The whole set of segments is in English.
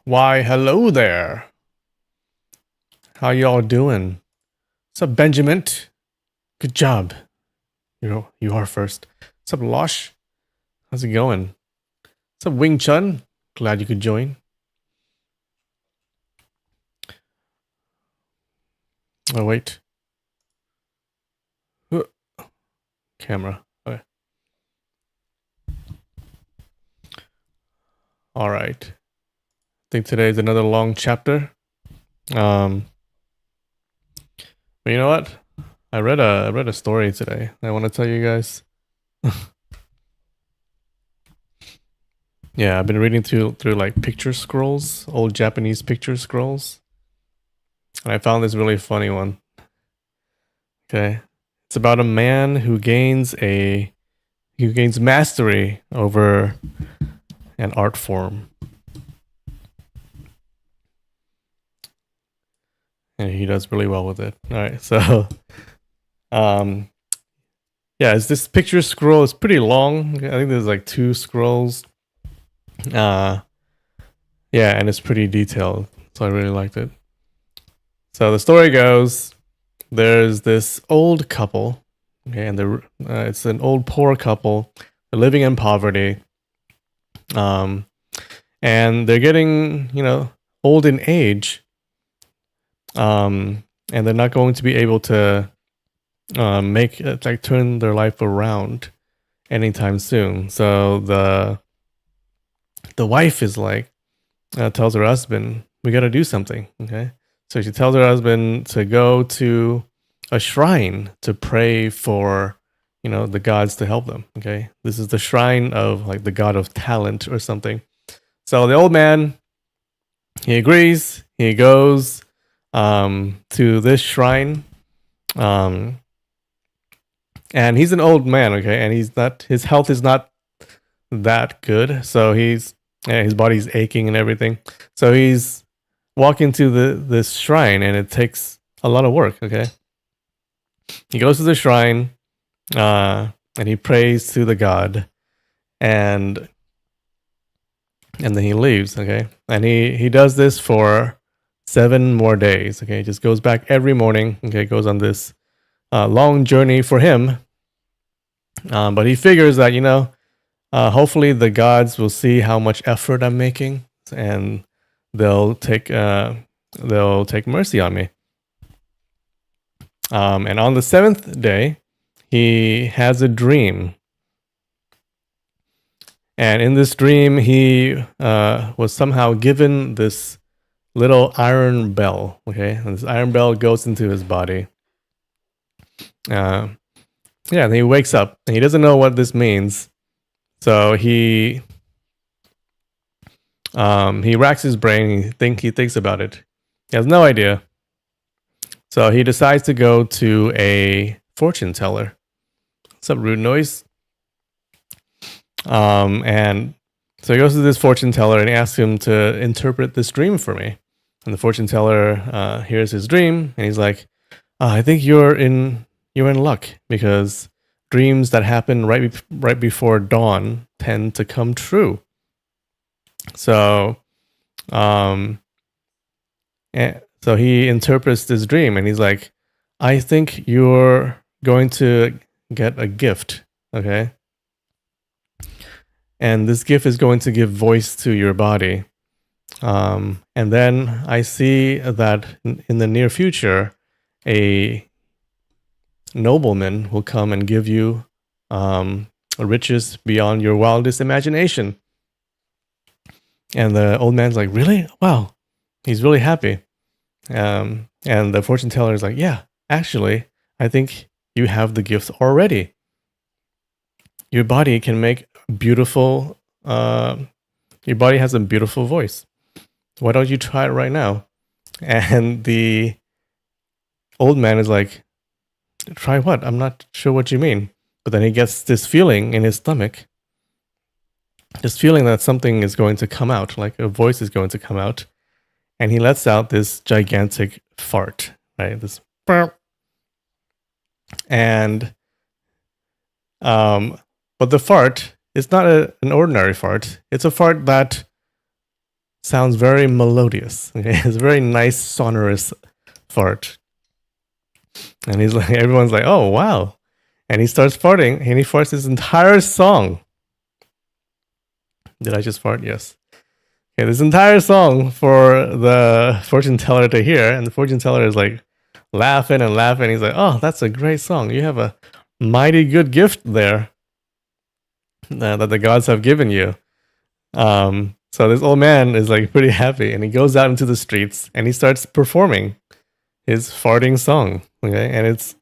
Why, hello there. How y'all doing? What's up, Benjamin? Good job. You are first. What's up, Losh? How's it going? What's up, Wing Chun? Glad you could join. Oh, wait. Camera. Okay. All right. I think today is another long chapter. But you know what? I read a story today. I want to tell you guys. Yeah, I've been reading through like picture scrolls, old Japanese picture scrolls, and I found this really funny one. Okay, it's about a man who gains mastery over an art form, and he does really well with it. All right, so um, yeah, it's this picture scroll. It's pretty long. I think there's like 2 scrolls. Uh, yeah, and it's pretty detailed, so I really liked it. So the story goes, there's this old couple, okay, and it's an old poor couple living in poverty. And they're getting, old in age, and they're not going to be able to make like turn their life around anytime soon. So the wife is like tells her husband, "We got to do something." Okay, so she tells her husband to go to a shrine to pray for the gods to help them. Okay, this is the shrine of like the god of talent or something. So the old man, he agrees. He goes to this shrine, um, and he's an old man. Okay, and his health is not that good. So his body's aching and everything. So he's walking to this shrine, and it takes a lot of work. Okay, he goes to the shrine, and he prays to the god, and then he leaves. Okay, and he does this for 7 more days. Okay, he just goes back every morning. Okay, goes on this long journey for him. But he figures that hopefully the gods will see how much effort I'm making, and they'll take mercy on me. And on the 7th day, he has a dream. And in this dream, he was somehow given this little iron bell. Okay, and this iron bell goes into his body. Yeah, and he wakes up, and he doesn't know what this means. So he racks his brain. He thinks about it. He has no idea. So he decides to go to a fortune teller. What's up, Rude Noise? And so he goes to this fortune teller and he asks him to interpret this dream for me. And the fortune teller hears his dream, and he's like, "I think you're in luck, because dreams that happen right before dawn tend to come true." So, so he interprets this dream, and he's like, "I think you're going to get a gift, okay? And this gift is going to give voice to your body. And then I see that in the near future, a nobleman will come and give you riches beyond your wildest imagination." And the old man's like, "Really? Wow." He's really happy. And the fortune teller is like, "Yeah, actually, I think you have the gifts already. Your body can make beautiful, your body has a beautiful voice. Why don't you try it right now?" And the old man is like, "Try what? I'm not sure what you mean." But then he gets this feeling in his stomach, this feeling that something is going to come out, like a voice is going to come out. And he lets out this gigantic fart, right? This burp. And but the fart is not an ordinary fart. It's a fart that sounds very melodious. Okay, it's a very nice sonorous fart, and he's like, everyone's like, oh wow, and he starts farting, and he farts his entire song. Did I just fart? Yes. Okay, this entire song for the fortune teller to hear, and the fortune teller is like laughing and laughing. He's like, oh, that's a great song. You have a mighty good gift there that the gods have given you. So this old man is like pretty happy, and he goes out into the streets and he starts performing his farting song. Okay, and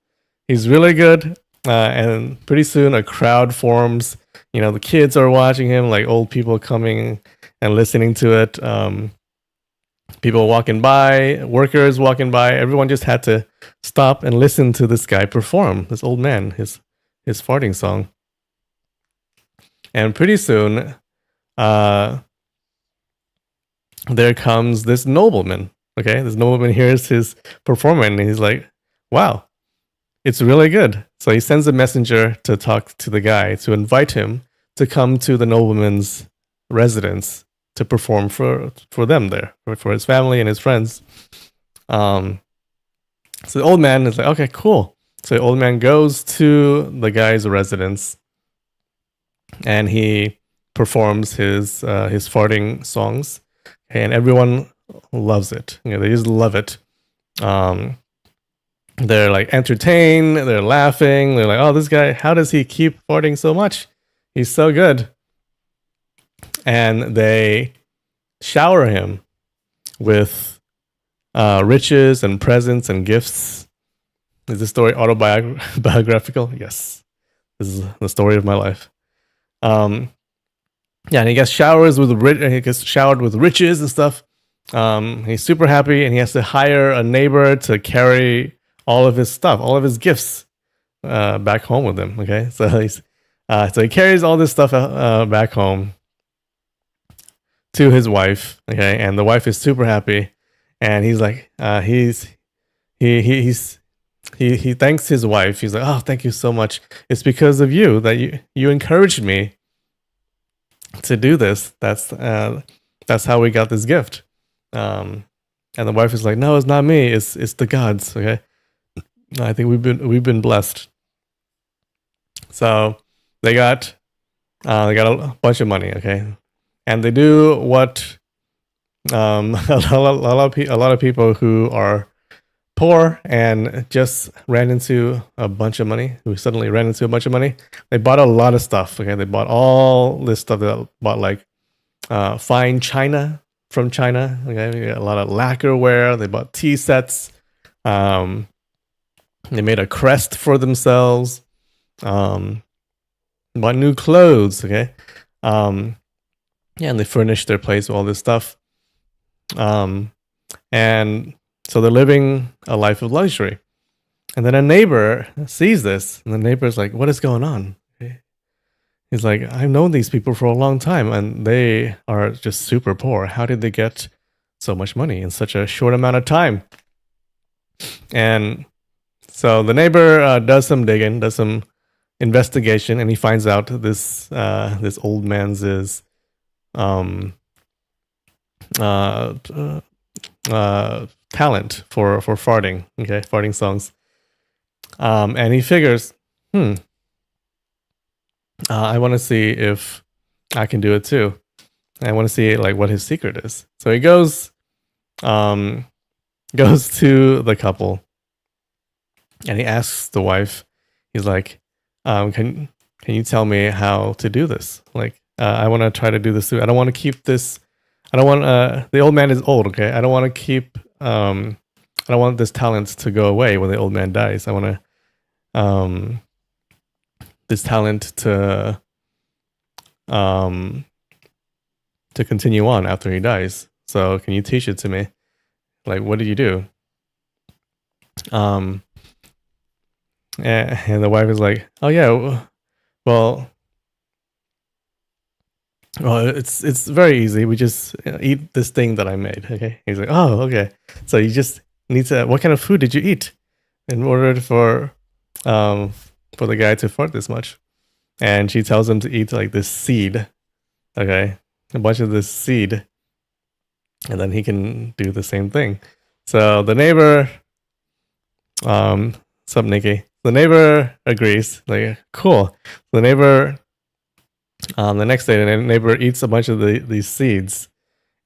he's really good. And pretty soon a crowd forms. You know, the kids are watching him, like old people coming and listening to it. People walking by, workers walking by. Everyone just had to stop and listen to this guy perform, this old man, his farting song. And pretty soon, there comes this nobleman. Okay, this nobleman hears his performance, and he's like, wow, it's really good. So he sends a messenger to talk to the guy, to invite him to come to the nobleman's residence to perform for them there, for his family and his friends. So the old man is like, okay, cool. So the old man goes to the guy's residence, and he performs his farting songs, and everyone loves it. You know, they just love it. They're like entertained, they're laughing, they're like, oh, this guy, how does he keep farting so much? He's so good. And they shower him with riches and presents and gifts. Is this story autobiographical? Yes. This is the story of my life. Yeah, and he gets showered with riches and stuff. He's super happy, and he has to hire a neighbor to carry all of his stuff, all of his gifts, back home with him. Okay, so he carries all this stuff back home to his wife. Okay, and the wife is super happy, and he's like, he thanks his wife. He's like, oh, thank you so much. It's because of you that you encouraged me to do this. That's how we got this gift. And the wife is like, no, it's not me. It's the gods. Okay, I think we've been blessed. So they got a bunch of money. Okay, and they do what a lot of people who are poor and just ran into a bunch of money, who suddenly ran into a bunch of money. They bought a lot of stuff. Okay, they bought all this stuff. They bought like fine china from China. Okay, a lot of lacquerware. They bought tea sets. They made a crest for themselves. Bought new clothes. Okay, and they furnished their place with all this stuff. And so they're living a life of luxury. And then a neighbor sees this, and the neighbor's like, what is going on? He's like, I've known these people for a long time, and they are just super poor. How did they get so much money in such a short amount of time? And so the neighbor does some digging, does some investigation, and he finds out this old man's talent for farting. Okay, farting songs. And he figures, I want to see if I can do it too. I want to see like what his secret is. So he goes to the couple, and he asks the wife. He's like, can you tell me how to do this? Like, I want to try to do this too. I don't want to keep this. I don't want the old man is old. Okay, I don't want to keep. I don't want this talent to go away when the old man dies. I want to this talent to continue on after he dies. So can you teach it to me? Like, what did you do? And the wife is like, oh yeah, well, it's very easy. We just eat this thing that I made. Okay. He's like, oh, okay. So you just need to. What kind of food did you eat in order for the guy to fart this much? And she tells him to eat like this seed. Okay, a bunch of this seed. and then he can do the same thing. So the neighbor, sup Nikki? The neighbor agrees. Like, cool. The neighbor, the next day, the neighbor eats a bunch of these seeds,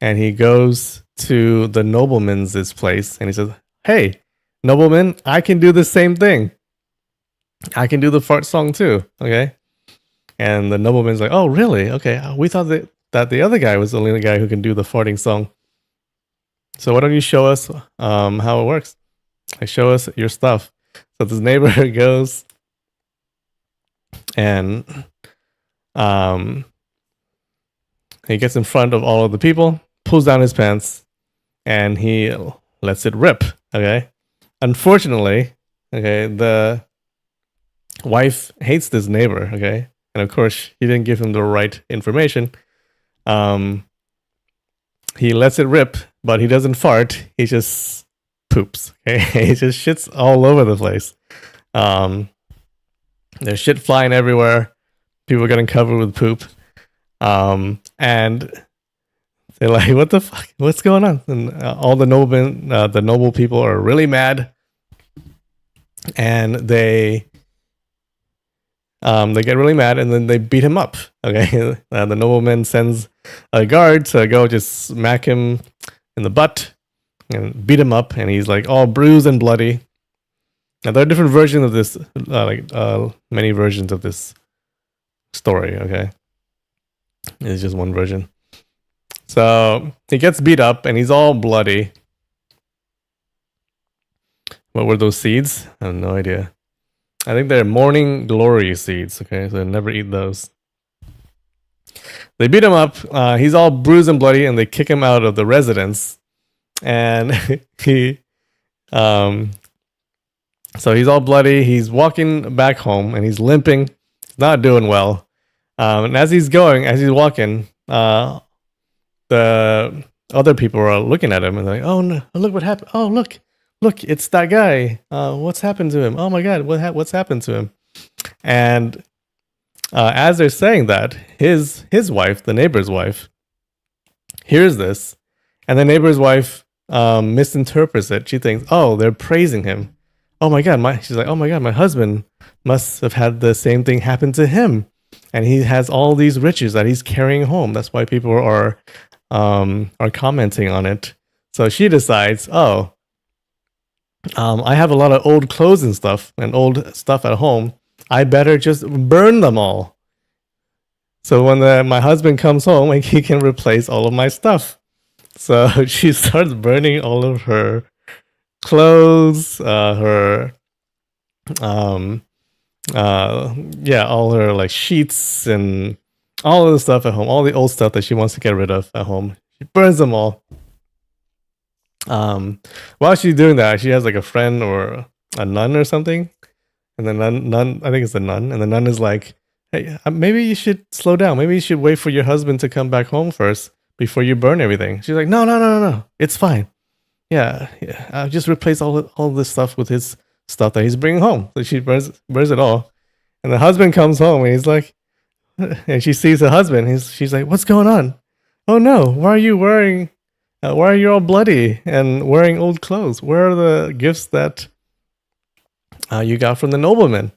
and he goes to the nobleman's place, and he says, "Hey, nobleman, I can do the same thing. I can do the fart song too." Okay. And the nobleman's like, "Oh, really? Okay. We thought that the other guy was the only guy who can do the farting song. So why don't you show us how it works? Like, show us your stuff." So this neighbor goes and he gets in front of all of the people, pulls down his pants, and he lets it rip. Okay. Unfortunately, okay, the wife hates this neighbor. Okay. And of course, he didn't give him the right information. He lets it rip, but he doesn't fart. He just poops. Okay? He just shits all over the place. There's shit flying everywhere. People getting covered with poop. And they're like, "What the fuck? What's going on?" And all the noble people are really mad, and they get really mad, and then they beat him up. Okay, the nobleman sends a guard to go just smack him in the butt and beat him up, and he's like all bruised and bloody. Now there are different versions of this, many versions of this story. Okay, it's just one version. So he gets beat up, and he's all bloody. What were those seeds? I have no idea. I think they're morning glory seeds. Okay, so never eat those. They beat him up. He's all bruised and bloody, and they kick him out of the residence. And he, so he's all bloody. He's walking back home, and he's limping. He's not doing well. And as he's walking, the other people are looking at him and they're like, "Oh no! Look what happened! Oh look, it's that guy. What's happened to him? Oh my god, what's happened to him?" And as they're saying that, his wife, the neighbor's wife, hears this, and the neighbor's wife misinterprets it. She thinks, "Oh, they're praising him. Oh my god, she's like, oh my god, my husband must have had the same thing happen to him, and he has all these riches that he's carrying home. That's why people are commenting on it." So she decides, "Oh, I have a lot of old clothes and stuff old stuff at home. I better just burn them all. So when my husband comes home, like, he can replace all of my stuff." So she starts burning all of her clothes, all her like sheets and all of the stuff at home, all the old stuff that she wants to get rid of at home. She burns them all. While she's doing that, she has like a friend or a nun or something, and the nun, I think it's the nun, and the nun is like, "Hey, maybe you should slow down. Maybe you should wait for your husband to come back home first before you burn everything." She's like, No, it's fine. Yeah, I'll just replace all this stuff with his stuff that he's bringing home. So she burns it all, and the husband comes home and he's like, and she sees the husband. She's like, "What's going on? Oh no, why are you wearing? Why are you all bloody and wearing old clothes? Where are the gifts that you got from the nobleman?"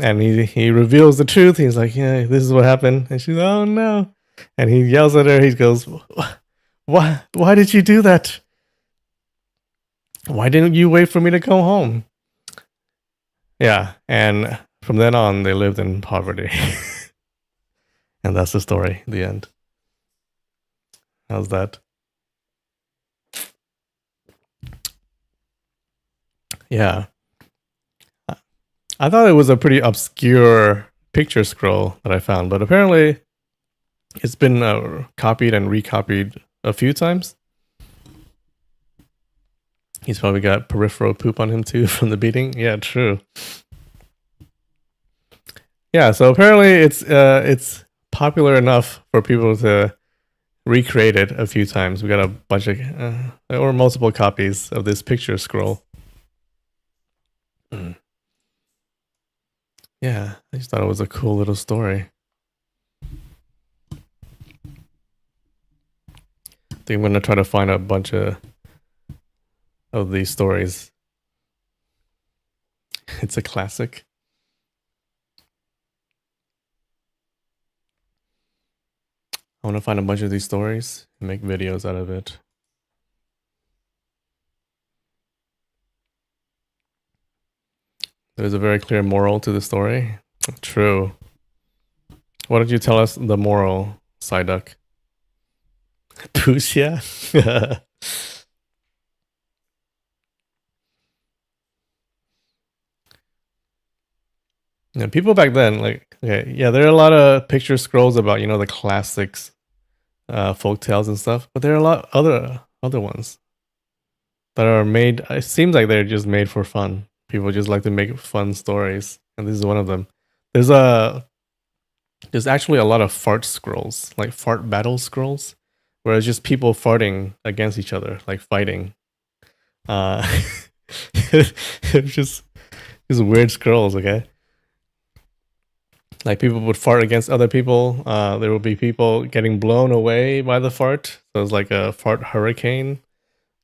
And he reveals the truth. He's like, "Yeah, this is what happened." And she's like, "Oh no!" And he yells at her. He goes, Why did you do that? Why didn't you wait for me to come home?" Yeah, and from then on, they lived in poverty. And that's the story. The end. How's that? Yeah. I thought it was a pretty obscure picture scroll that I found, but apparently it's been copied and recopied a few times. He's probably got peripheral poop on him too from the beating. Yeah, true. Yeah, so apparently it's popular enough for people to recreate it a few times. We got a bunch of or multiple copies of this picture scroll. Yeah, I just thought it was a cool little story. think I'm gonna try to find a bunch of these stories. It's a classic. I want to find a bunch of these stories and make videos out of it. There's a very clear moral to the story. True. Why don't you tell us the moral, Psyduck? Wuxia? Yeah, people back then, like, okay, yeah, there are a lot of picture scrolls about, the classics, folk tales and stuff, but there are a lot other ones that are made. It seems like they're just made for fun. People just like to make fun stories, and this is one of them. There's a there's actually a lot of fart scrolls, like fart battle scrolls, where it's just people farting against each other, like fighting. Uh, it's just weird scrolls, okay? Like people would fart against other people. There would be people getting blown away by the fart. So it's like a fart hurricane.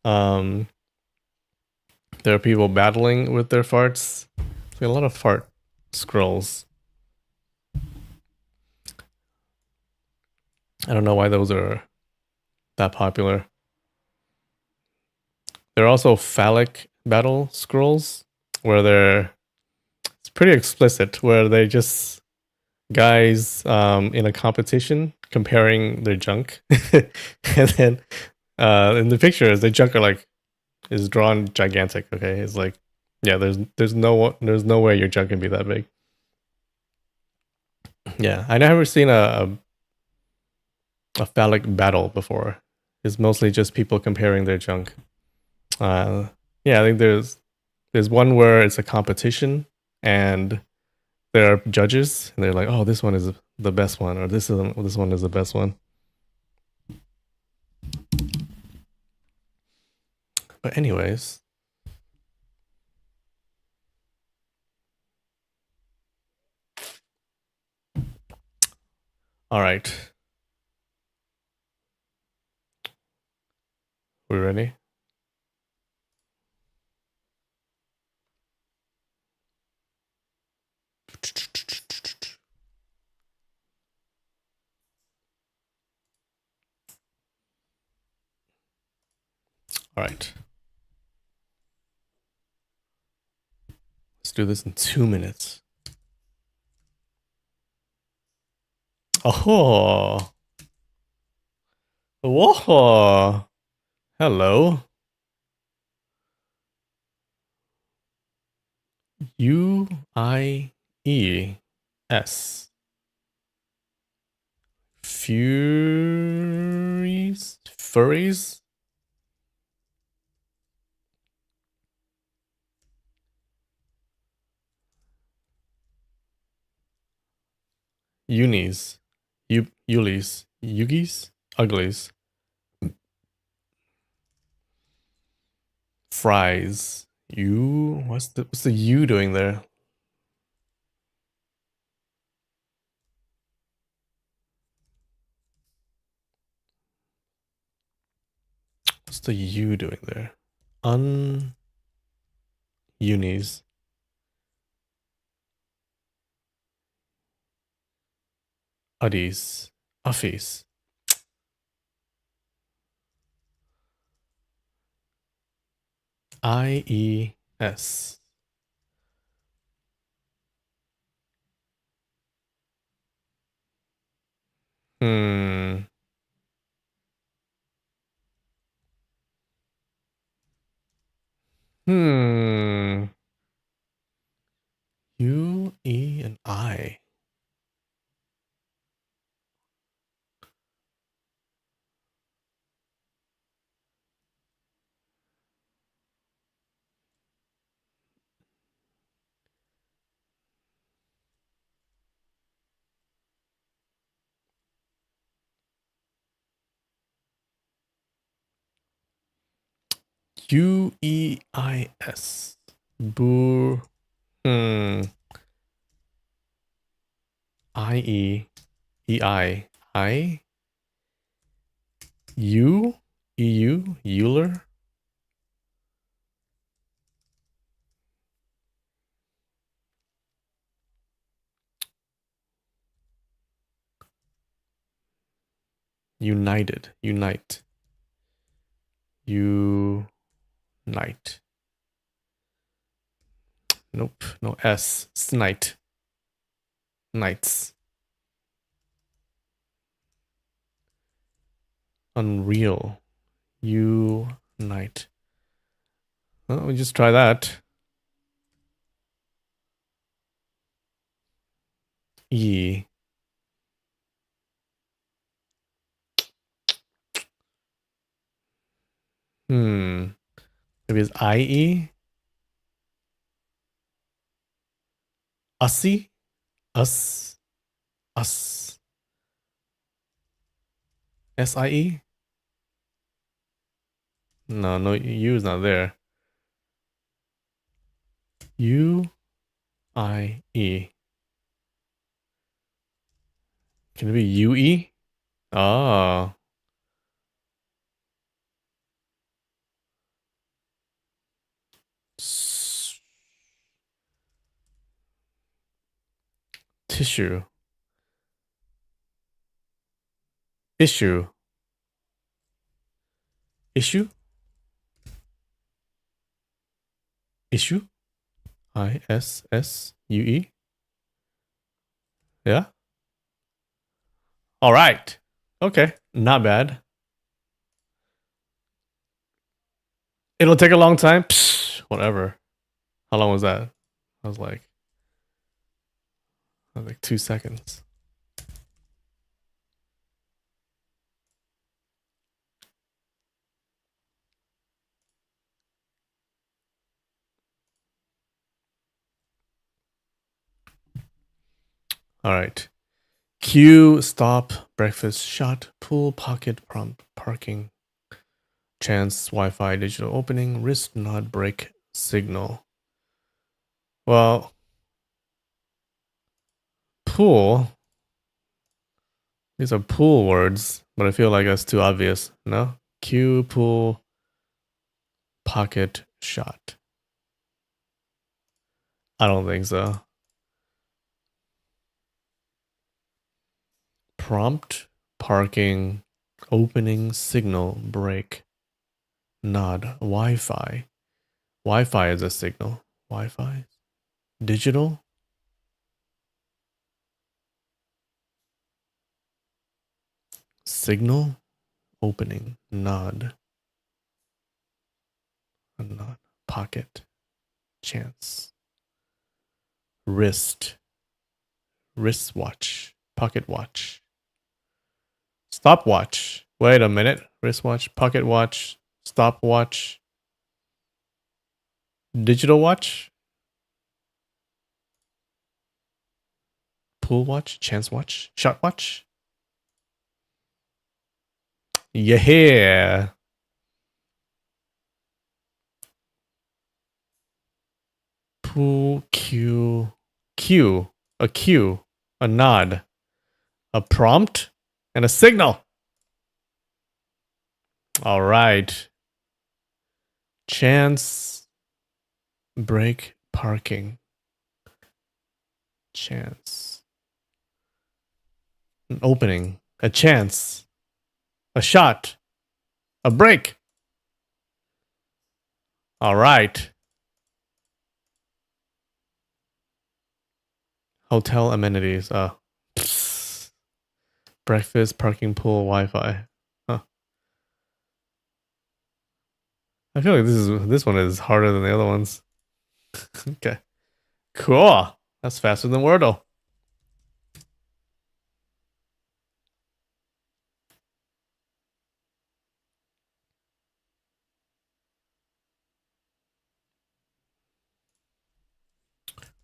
Um, there are people battling with their farts. Like a lot of fart scrolls. I don't know why those are that popular. There are also phallic battle scrolls where it's pretty explicit, where they just guys in a competition comparing their junk, and then in the pictures the junk is drawn gigantic. Okay, it's like, yeah, there's no way your junk can be that big. Yeah, I never seen a phallic battle before. It's mostly just people comparing their junk. Yeah, I think there's one where it's a competition and there are judges and they're like, oh, this one is the best one, or this one is the best one. But anyways, all right, we ready? All right, let's do this in 2 minutes. Oh, whoa, hello. UIES. Furies? Furries? Unis. Yulis. Yugis? Uglies. Fries. What's the U doing there? What's the U doing there? Unis. Uddies. Uffies. IES. Hmm. Hmm. U, E, and I. UEIS. Boo. Hmm. IE. EI. I. U. EU? Euler? United. Unite. Unite. Nope. No S. Snite. Knights. Unreal. Unite. Well, we just try that. E. Maybe it's IE? Ussy? Us? Us? SIE? No, no, U is not there. UIE. Can it be UE? Oh. Tissue. Issue. Issue? Issue? ISSUE? Yeah? All right. Okay. Not bad. It'll take a long time. Psh, whatever. How long was that? I was like 2 seconds. All right. Queue, stop, breakfast, shot, pool, pocket, prompt, parking, chance, Wi-Fi, digital opening, wrist, nod, break, signal. Well, pool. These are pool words, but I feel like that's too obvious. No? Queue, pool, pocket, shot. I don't think so. Prompt, parking, opening, signal, break, nod, Wi-Fi. Wi-Fi is a signal. Wi-Fi. Digital. Signal. Opening. Nod. A nod. Pocket. Chance. Wrist. Wristwatch. Pocket watch. Stopwatch. Wait a minute. Wristwatch. Pocket watch. Stopwatch. Digital watch. Pool watch. Chance watch. Shot watch. Yeah. Pool. Cue. Cue. A cue. A nod. A prompt. And a signal. All right. Chance. Break. Parking. Chance. An opening. A chance. A shot. A break. All right. Hotel amenities. Breakfast, parking, pool, Wi-Fi. Huh. I feel like this one is harder than the other ones. Okay. Cool. That's faster than Wordle.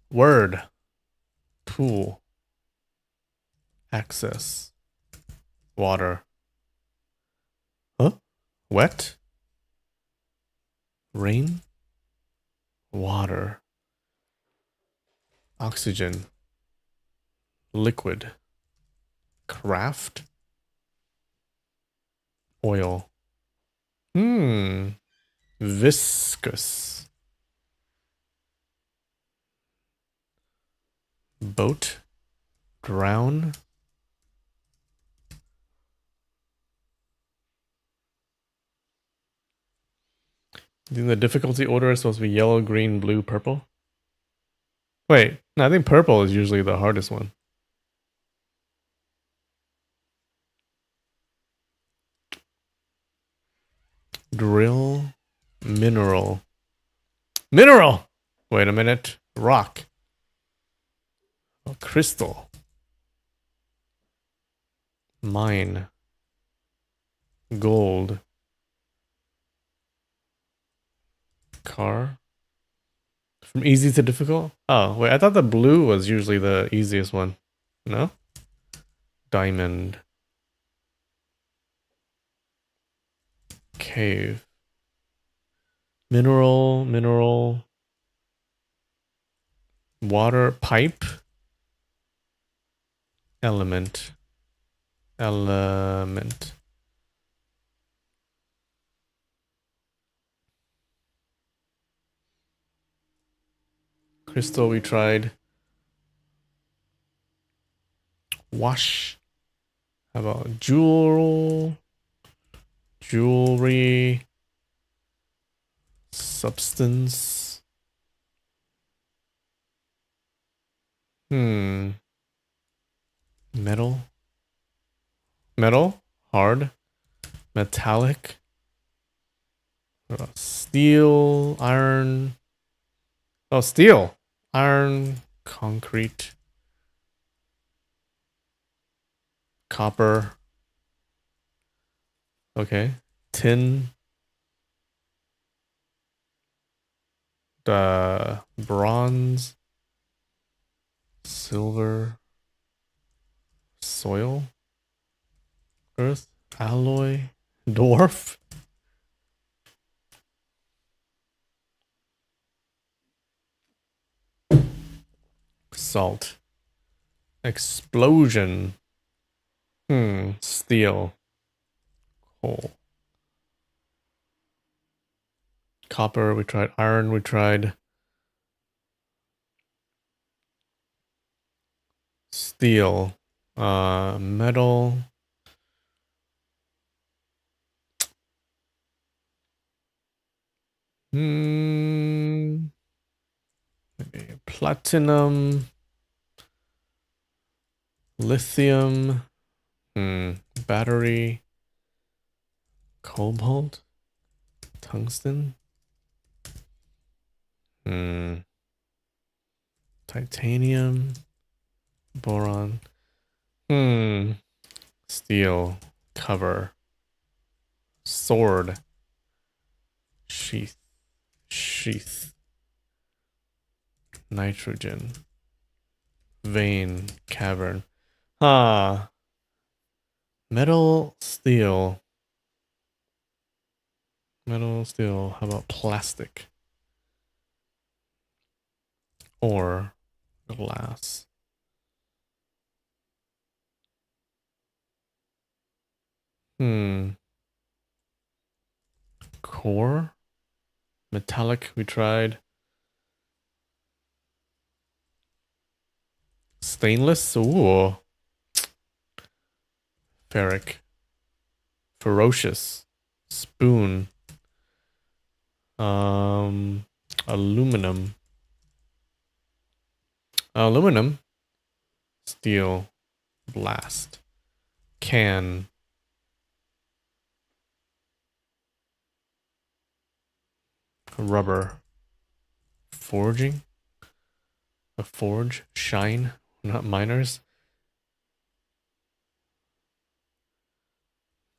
Word. Pool. Access. Water. Huh? Wet. Rain. Water. Oxygen. Liquid. Craft. Oil. Viscous. Boat. Drown. I think the difficulty order is supposed to be yellow, green, blue, purple. Wait, no, I think purple is usually the hardest one. Drill. Mineral. Mineral! Wait a minute. Rock. Oh, crystal. Mine. Gold. Car. From easy to difficult? Oh, wait, I thought the blue was usually the easiest one. No? Diamond. Cave. Mineral. Water. Pipe. Element. Crystal we tried. Wash. How about jewelry, substance. Metal. Hard. Metallic. Steel, iron. Oh, steel. Iron, concrete. Copper. Okay. Tin. Bronze. Silver. Soil. Earth. Alloy. Dwarf. Salt. Explosion. Steel. Coal. Copper, we tried. Iron, we tried. Steel. Metal. Platinum. Lithium. Battery. Cobalt. Tungsten. Titanium. Boron. Steel. Cover. Sword. Sheath. Nitrogen. Vein. Cavern. Metal, steel. How about plastic? Or glass. Core. Metallic, we tried. Stainless. Ooh. Ferric. Ferocious. Spoon. Aluminum. Steel. Blast. Can. Rubber. Forging. A forge. Shine. Not miners.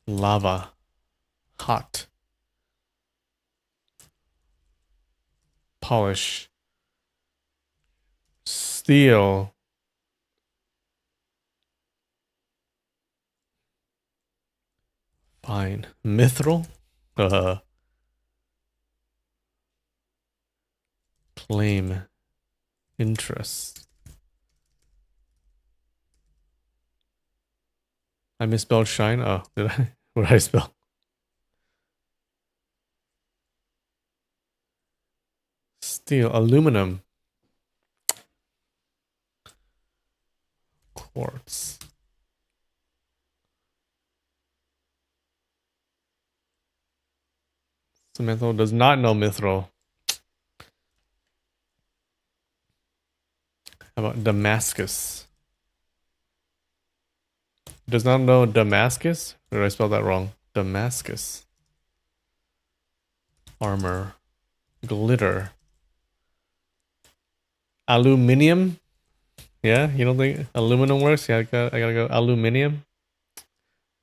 Lava. Hot. Polish. Steel. Fine. Mithril. Claim. Interest. I misspelled shine. Oh, did I? What did I spell? Steel, aluminum, quartz. Mithril does not know mithril. How about Damascus? Does not know Damascus? Or did I spell that wrong? Damascus. Armor. Glitter. Aluminium? Yeah, you don't think aluminum works? Yeah, I gotta go aluminium.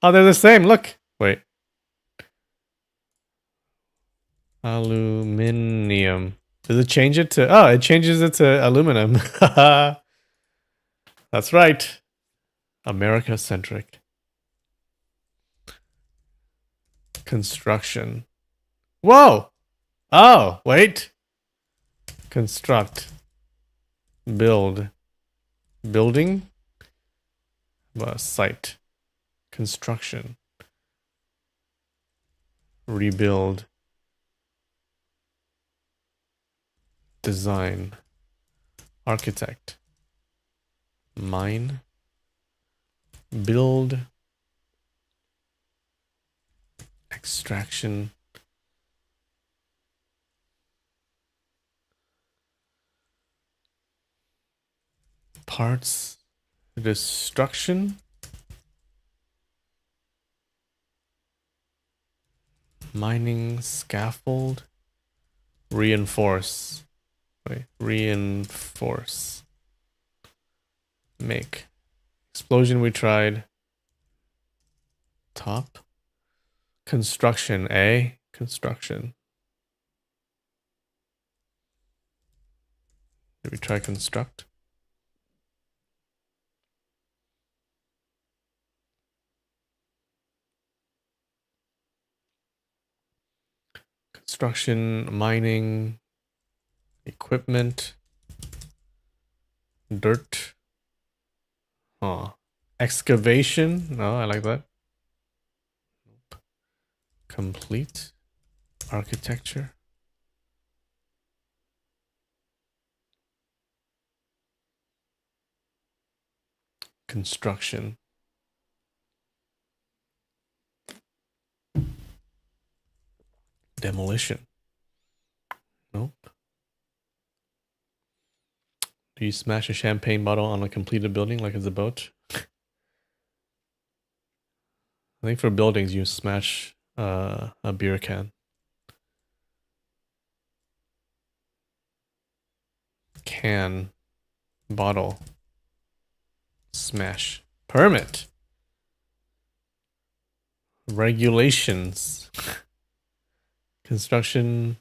Oh, they're the same. Look. Wait. Aluminium. Does it change it to... Oh, it changes it to aluminum. That's right. America-centric. Construction. Whoa! Oh, wait. Construct. Build. Building. Site. Construction. Rebuild. Design. Architect. Mine. Build. Extraction. Parts. Destruction. Mining. Scaffold. Reinforce. Wait. Reinforce. Make. Explosion we tried. Top. Construction. A. Construction. Did we try construct? Construction, mining, equipment, dirt. Oh, excavation. No, I like that. Complete. Architecture. Construction. Demolition. Nope. Do you smash a champagne bottle on a completed building like it's a boat? I think for buildings you smash a beer can. Can. Bottle. Smash. Permit. Regulations. Construction.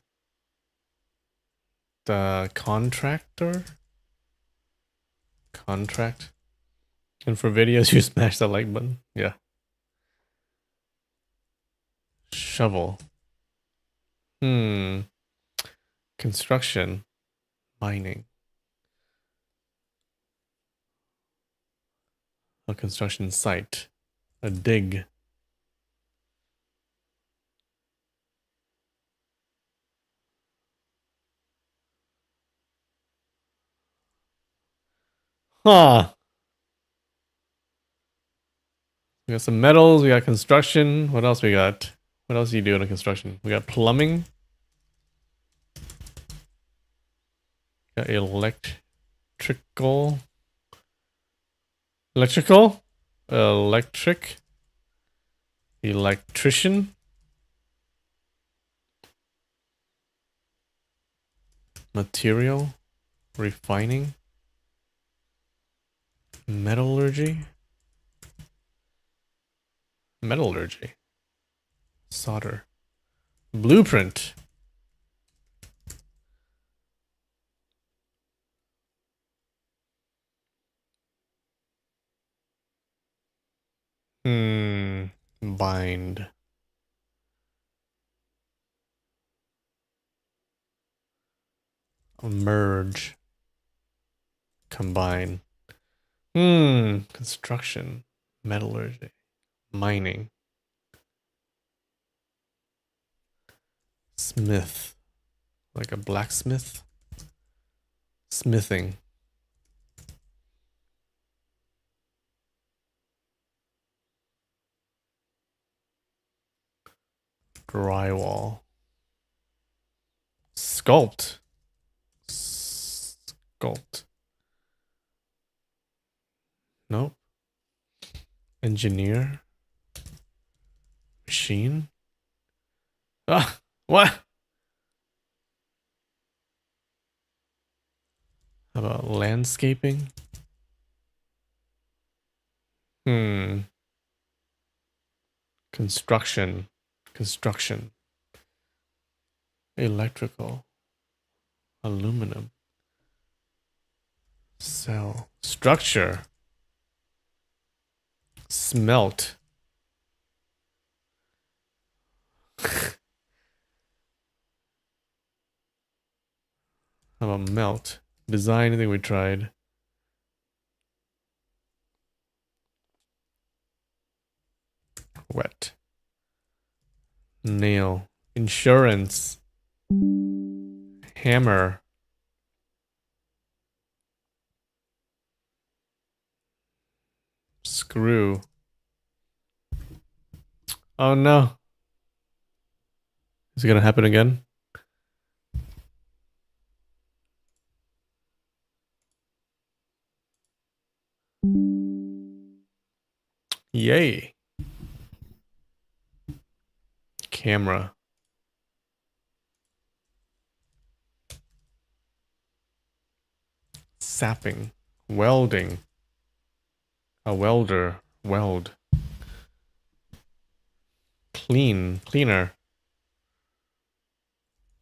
The contractor. Contract. And for videos, you smash the like button. Yeah. Shovel. Construction. Mining. A construction site. A dig. Huh. We got some metals. We got construction. What else we got? What else do you do in a construction? We got plumbing. Got electrical. Electrical. Electric. Electrician. Material. Refining. Metallurgy. Metallurgy. Solder. Blueprint. Bind. Merge. Combine. Construction. Metallurgy. Mining. Smith. Like a blacksmith. Smithing. Drywall. Sculpt. Sculpt. Nope. Engineer. Machine. Ah, what? How about landscaping? Construction. Construction. Electrical. Aluminum. Cell. Structure. Smelt. How about melt? Design, anything we tried. Wet. Nail. Insurance. Hammer. Screw. Oh no. Is it gonna happen again? Yay. Camera. Sapping. Welding. A welder. Weld. Clean. Cleaner.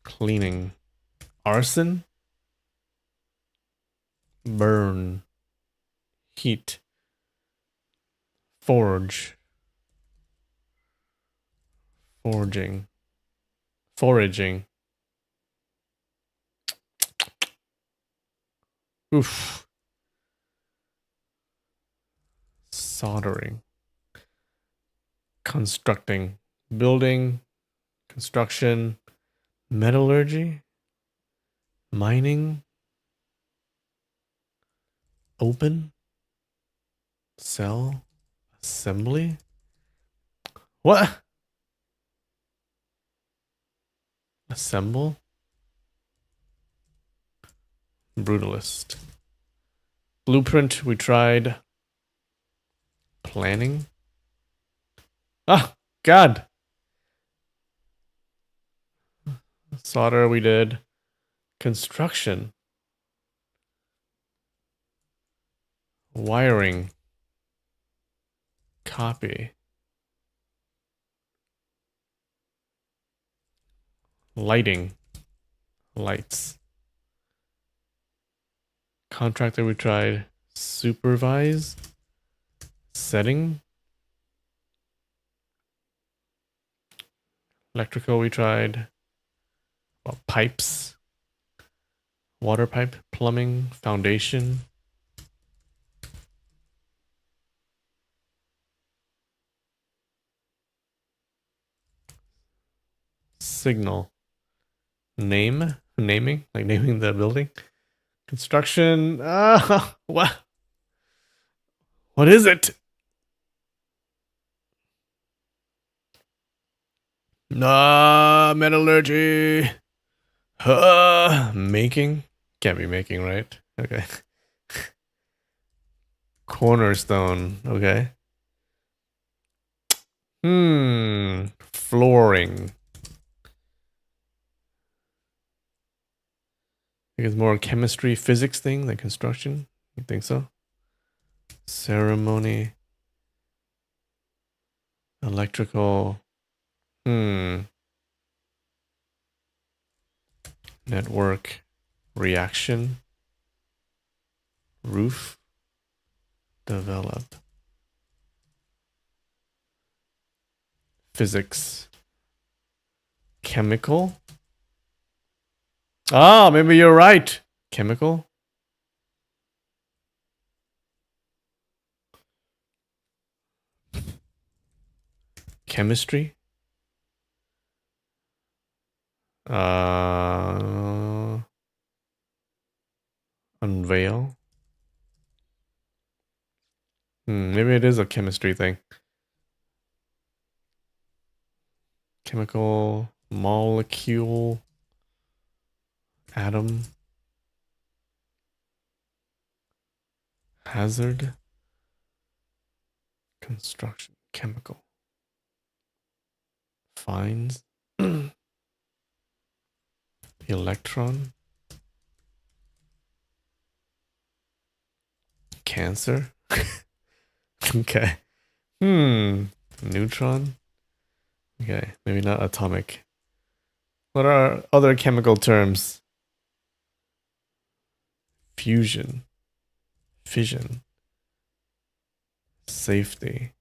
Cleaning. Arson. Burn. Heat. Forge. Forging. Foraging. Oof. Soldering. Constructing. Building. Construction. Metallurgy. Mining. Open. Cell. Assembly. What? Assemble. Brutalist. Blueprint, we tried. Planning. Ah, God. Solder, we did. Construction. Wiring. Copy. Lighting. Lights. Contractor, we tried. Supervise. Setting. Electrical, we tried. Well, pipes. Water pipe. Plumbing. Foundation. Signal. Name. Naming. Like naming the building. Construction. What? What is it? Metallurgy. Making? Can't be making, right? Okay. Cornerstone. Okay. Flooring. I think it's more a chemistry, physics thing than construction. You think so? Ceremony. Electrical. Network. Reaction. Roof. Develop. Physics. Chemical. Ah, maybe you're right. Chemical. Chemistry. Veil. Maybe it is a chemistry thing. Chemical, molecule, atom, hazard, construction, chemical, fines, electron, cancer. Okay. Neutron. Okay, maybe not atomic. What are other chemical terms? Fusion, fission, safety.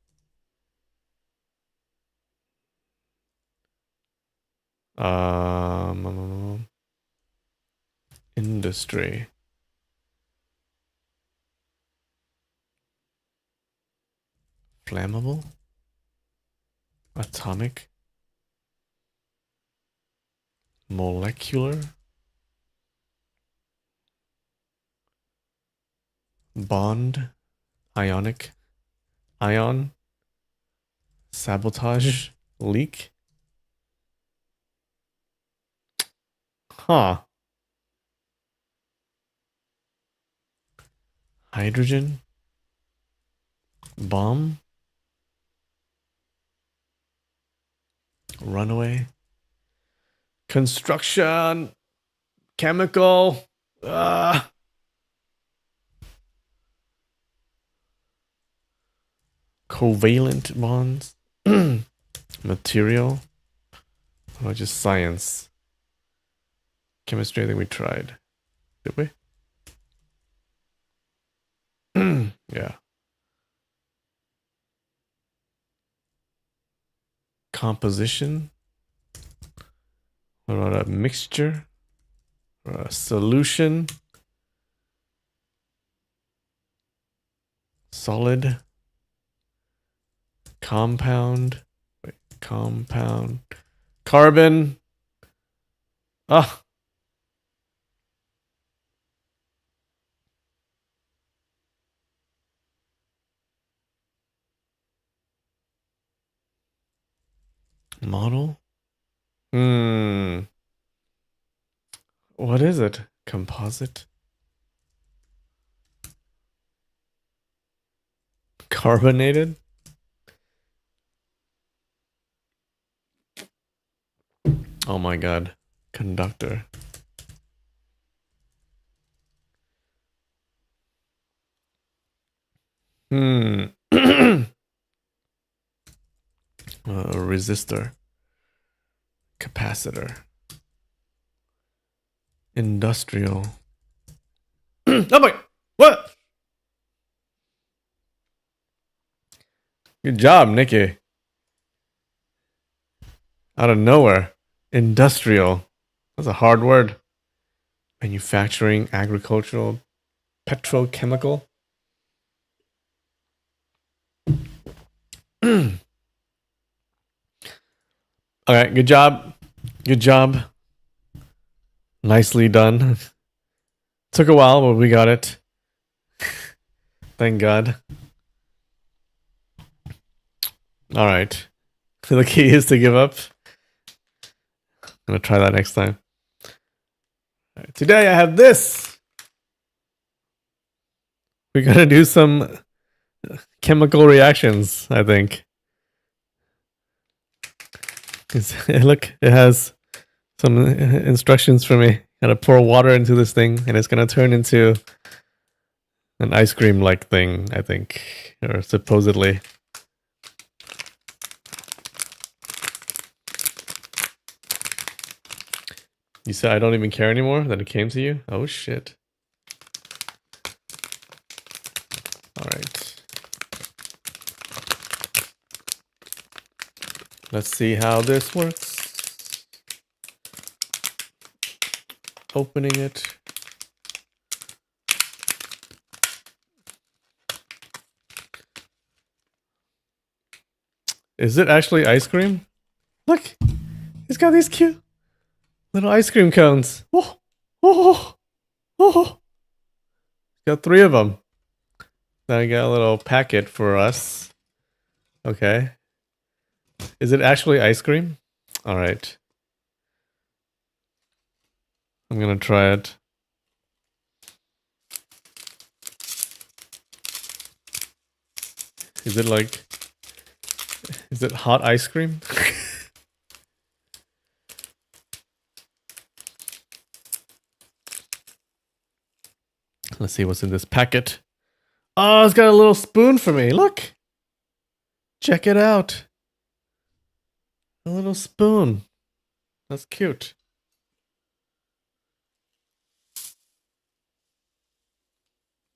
Industry. Flammable. Atomic. Molecular. Bond. Ionic. Ion. Sabotage. Leak. Huh. Hydrogen. Bomb. Runaway. Construction. Chemical. Covalent bonds. Material. Or just science. Chemistry, I think we tried. Did we? Yeah. Composition. What about a mixture? Or a solution? Solid. Compound. Wait, compound. Carbon. Ah. Model. What is it? Composite? Carbonated? Oh my god. Conductor. Resistor. Capacitor. Industrial. Oh my, what? Good job, Nikki. Out of nowhere. Industrial. That's a hard word. Manufacturing, agricultural, petrochemical. All right, good job. Good job. Nicely done. Took a while, but we got it. Thank God. All right. The key is to give up. I'm going to try that next time. All right, today I have this. We got to do some chemical reactions, I think. Look, it has some instructions for me. Gotta pour water into this thing, and it's gonna turn into an ice cream-like thing, I think, or supposedly. You said I don't even care anymore that it came to you? Oh shit. All right. Let's see how this works. Opening it. Is it actually ice cream? Look, it's got these cute little ice cream cones. Oh, oh, oh. Got 3 of them. Now I got a little packet for us. Okay. Is it actually ice cream? All right. I'm gonna try it. Is it like... Is it hot ice cream? Let's see what's in this packet. Oh, it's got a little spoon for me. Look. Check it out. A little spoon. That's cute.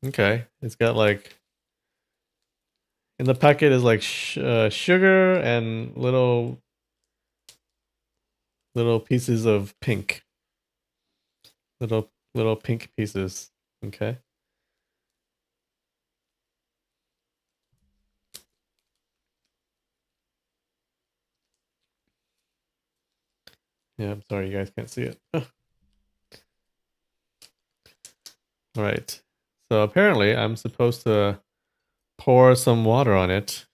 Okay. It's got like... In the packet is like sugar and little pieces of pink. Little pink pieces. Okay. Yeah, I'm sorry you guys can't see it. All right. So apparently I'm supposed to pour some water on it.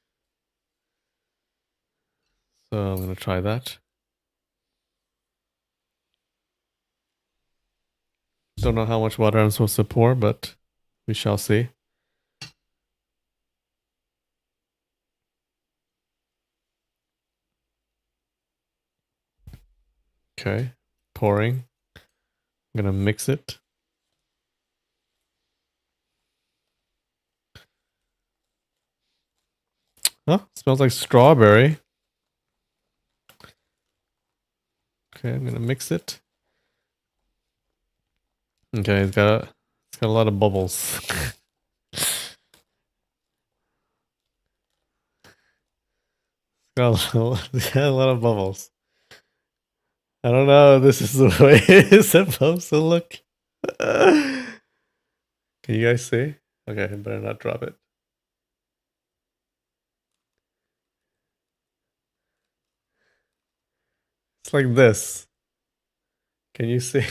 So I'm going to try that. Don't know how much water I'm supposed to pour, but we shall see. Okay. Pouring. I'm going to mix it. Oh, smells like strawberry. Okay, I'm going to mix it. Okay, it's got a lot of bubbles. Got a lot of bubbles. I don't know if this is the way it's supposed to look. Can you guys see? Okay, I better not drop it. It's like this. Can you see?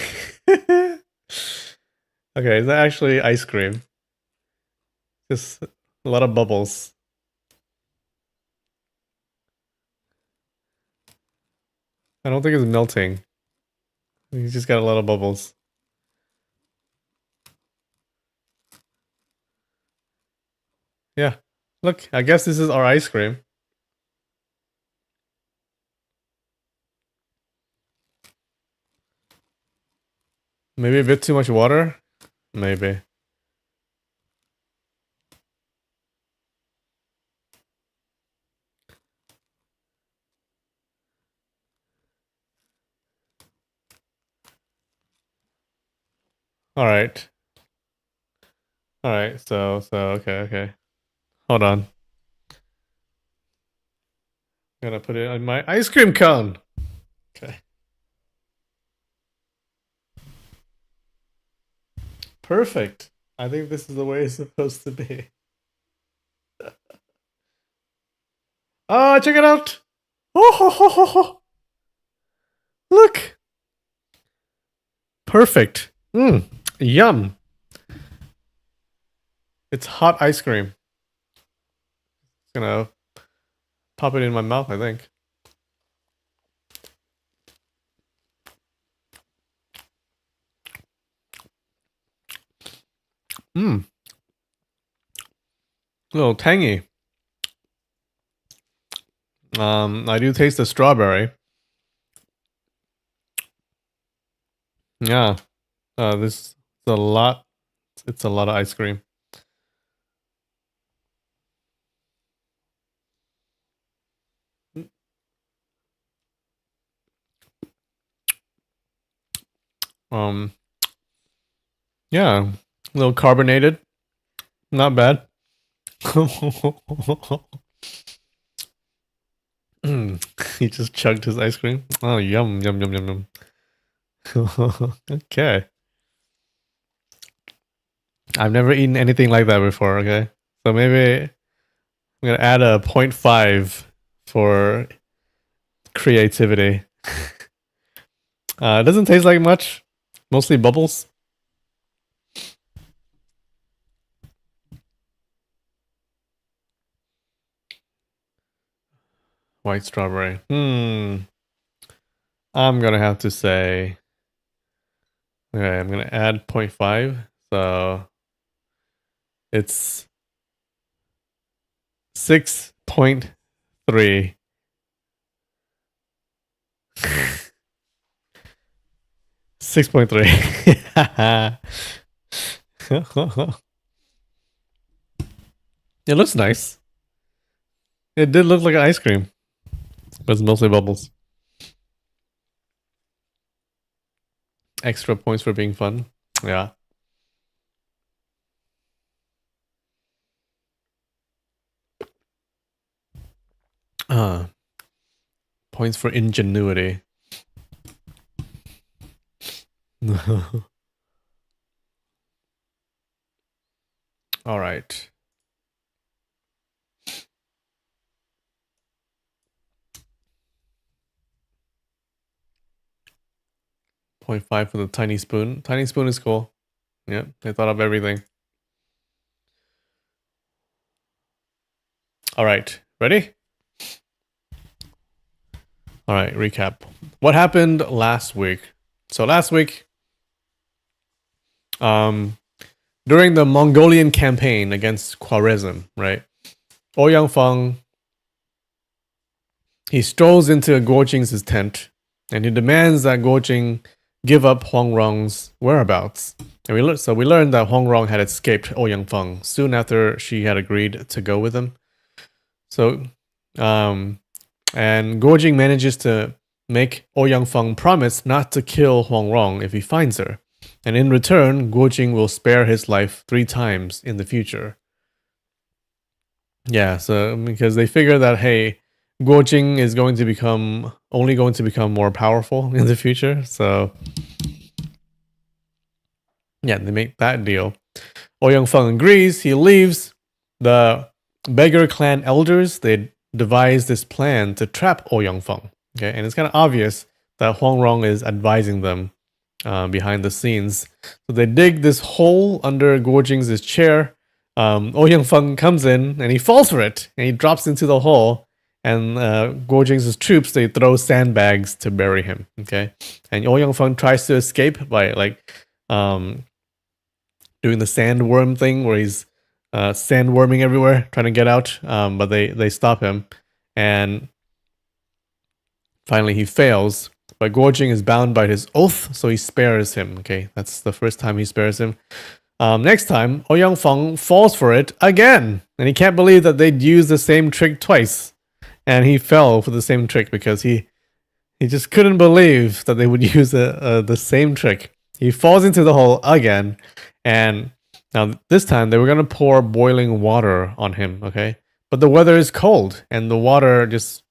Okay, it's not actually ice cream. Just a lot of bubbles. I don't think it's melting. You just got a lot of bubbles. Yeah. Look, I guess this is our ice cream. Maybe a bit too much water? Maybe. Alright. Alright, so, okay. Hold on. I'm gonna put it on my ice cream cone. Okay. Perfect. I think this is the way it's supposed to be. Oh, check it out! Oh, ho, ho, ho, ho. Look! Perfect. Yum. It's hot ice cream. It's gonna pop it in my mouth, I think. A little tangy. I do taste the strawberry. Yeah. This is a lot. It's a lot of ice cream. Yeah, a little carbonated. Not bad. He just chugged his ice cream. Oh, yum, yum, yum, yum, yum. Okay. I've never eaten anything like that before, okay? So maybe I'm gonna add a 0.5 for creativity. It doesn't taste like much. Mostly bubbles. White strawberry. I'm gonna have to say. Okay, I'm gonna add 0.5. So it's 6.3. 6.3. It looks nice. It did look like an ice cream, but it's mostly bubbles. Extra points for being fun. Yeah. Points for ingenuity. All right. Point 0.5 for the tiny spoon. Tiny spoon is cool. Yep, they thought of everything. All right, ready? All right, recap. What happened last week? So last week, during the Mongolian campaign against Khwarezm, right? Ouyang Feng, he strolls into Guo Jing's tent and he demands that Guo Jing give up Huang Rong's whereabouts. And we learned that Huang Rong had escaped Ouyang Feng soon after she had agreed to go with him. So, and Guo Jing manages to make Ouyang Feng promise not to kill Huang Rong if he finds her. And in return, Guo Jing will spare his life 3 times in the future. Yeah, so because they figure that, hey, Guo Jing is only going to become more powerful in the future. So yeah, they make that deal. Ouyang Feng agrees. He leaves. The beggar clan elders, they devise this plan to trap Ouyang Feng. Okay, and it's kind of obvious that Huang Rong is advising them behind the scenes. So they dig this hole under Guo Jing's chair. Ouyang Feng comes in and he falls for it and he drops into the hole. And Guo Jing's troops, they throw sandbags to bury him. Okay, and Ouyang Feng tries to escape by doing the sandworm thing where he's sandworming everywhere, trying to get out. But they stop him, and finally he fails. But Guo Jing is bound by his oath, so he spares him. Okay, that's the first time he spares him. Next time, Ouyang Feng falls for it again, and he can't believe that they'd used the same trick twice, and he fell for the same trick because he just couldn't believe that they would use the same trick. He falls into the hole again, and now this time they were gonna pour boiling water on him. Okay, but the weather is cold, and the water just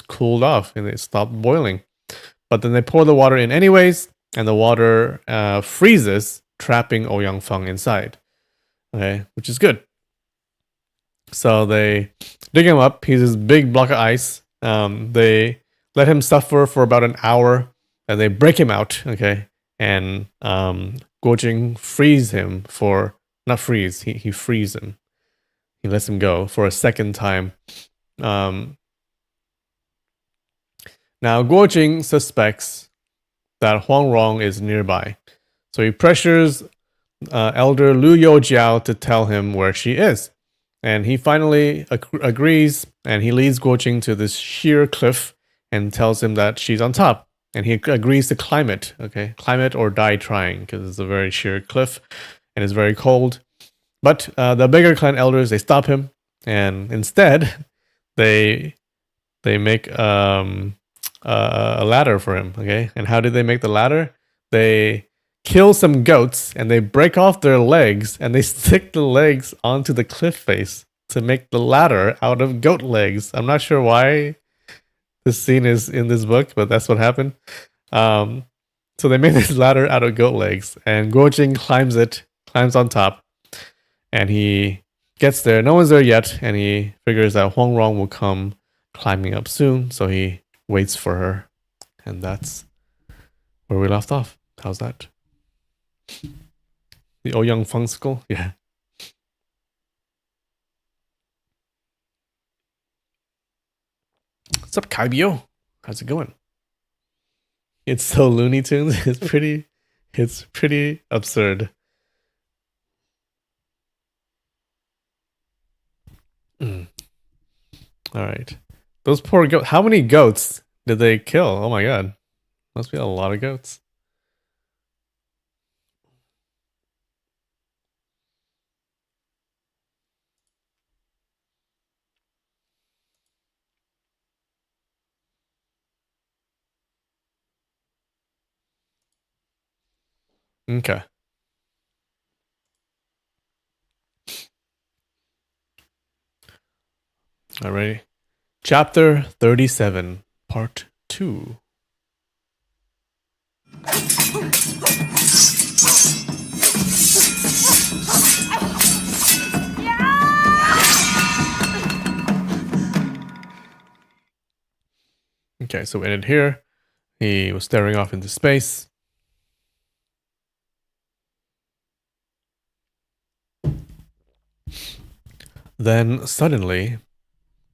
cooled off, and it stopped boiling. But then they pour the water in anyways, and the water freezes, trapping Ouyang Feng inside. Okay, which is good. So they dig him up. He's this big block of ice. They let him suffer for about an hour, and they break him out. Okay, and Guo Jing frees him for not freeze. He frees him. He lets him go for a second time. Now Guo Jing suspects that Huang Rong is nearby, so he pressures Elder Lu Youjiao to tell him where she is. And he finally agrees, and he leads Guo Jing to this sheer cliff and tells him that she's on top. And he agrees to climb it, okay? Climb it or die trying, because it's a very sheer cliff and it's very cold. But the bigger clan elders, they stop him, and instead, they make a ladder for him, okay? And how did they make the ladder? They kill some goats and they break off their legs and they stick the legs onto the cliff face to make the ladder out of goat legs. I'm not sure why this scene is in this book, but that's what happened. So they made this ladder out of goat legs, and Guo Jing climbs on top, and he gets there. No one's there yet, and he figures that Huang Rong will come climbing up soon, so he waits for her, and that's where we left off. How's that? The Ouyang Feng school? Yeah. What's up, Kaibyo? How's it going? It's so Looney Tunes. It's pretty absurd. Mm. All right. Those poor goats. How many goats did they kill? Oh my god. Must be a lot of goats. Okay. Alrighty. Chapter 37, Part 2. Okay, so we ended here. He was staring off into space. Then suddenly,